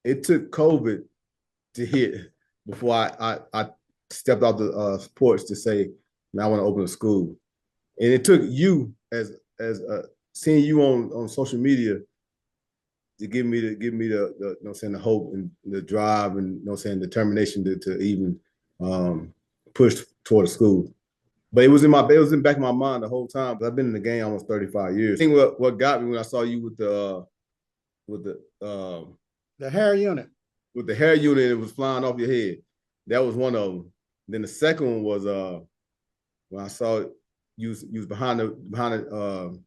it took COVID to hit before I stepped out the porch to say, man, I want to open a school. And it took you as seeing you on social media to give me the you know what I'm saying, the hope and the drive and you know what I'm saying, determination to even push toward a school. But it was in the back of my mind the whole time. But I've been in the game almost 35 years. I think what got me when I saw you with the hair unit. With the hair unit, it was flying off your head. That was one of them. Then the second one was when I saw you was behind the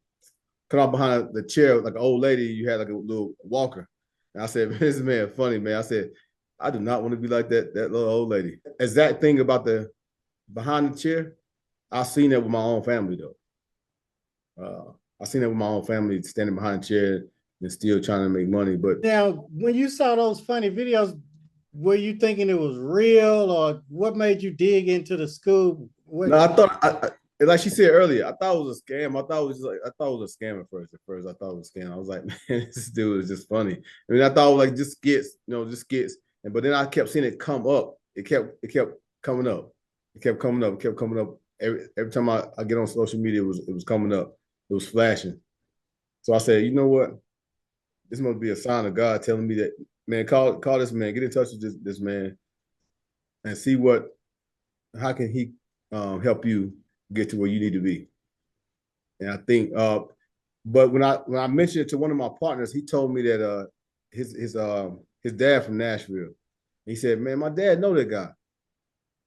cut off behind the chair like an old lady. You had like a little walker, and I said, "This man funny, man." I said, "I do not want to be like that little old lady." As that thing about the behind the chair, I've seen that with my own family though. I've seen that with my own family standing behind the chair and still trying to make money. But now, when you saw those funny videos, were you thinking it was real, or what made you dig into the school? No, I thought like she said earlier, I thought it was a scam. I thought it was a scam at first. I thought it was a scam. I was like, man, this dude is just funny. I mean, I thought it was like just skits, just skits. But then I kept seeing it come up. It kept coming up. It kept coming up. It kept coming up. Every time I get on social media, it was coming up. It was flashing. So I said, you know what? This must be a sign of God telling me that, man, call this man, get in touch with this man, and see how can he help you get to where you need to be. And I think, but when I mentioned it to one of my partners, he told me that his dad from Nashville. He said, man, my dad know that guy.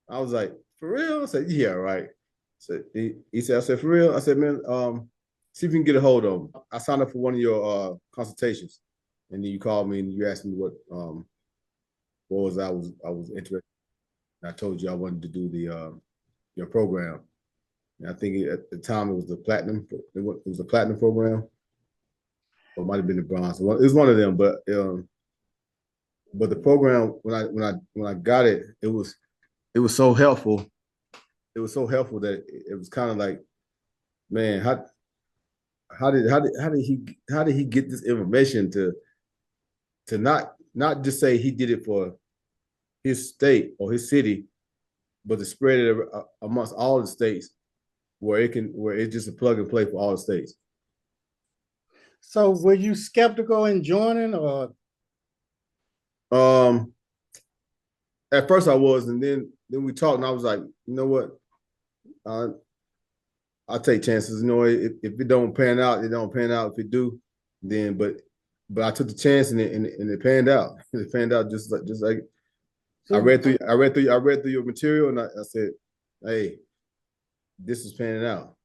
I was like, for real? I said, yeah, right. So he said, I said, for real? I said, man, see if you can get a hold of him. I signed up for one of your consultations, and then you called me and you asked me what was I was interested. And I told you I wanted to do the your program. And I think at the time it was the platinum. It was a platinum program, or it might have been the bronze. It was one of them, but the program when I got it, it was so helpful. It was so helpful that it was kind of like, man, how did he get this information to not just say he did it for his state or his city, but to spread it amongst all the states where it's just a plug and play for all the states. So were you skeptical in joining, or? At first I was, and then we talked, and I was like, you know what? I'll take chances. You know, if it don't pan out, it don't pan out. If it do, then but I took the chance and it panned out. It panned out just like so, I read through your material, and I said, hey, this is panning out.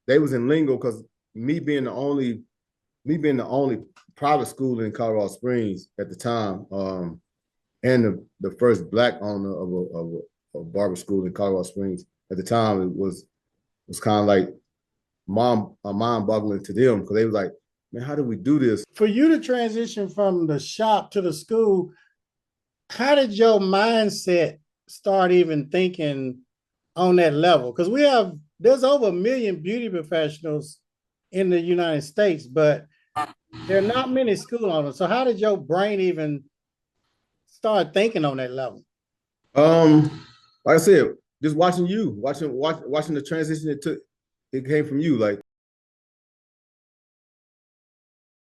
They was in lingo because me being the only private school in Colorado Springs at the time, and the first Black owner of a barber school in Colorado Springs at the time, it was kind of like mind-boggling to them, because they was like, man, how do we do this? For you to transition from the shop to the school, how did your mindset start even thinking on that level? Because there's over 1 million beauty professionals in the United States, but there are not many school owners. So how did your brain even start thinking on that level? Like I said, just watching the transition it came from you. Like,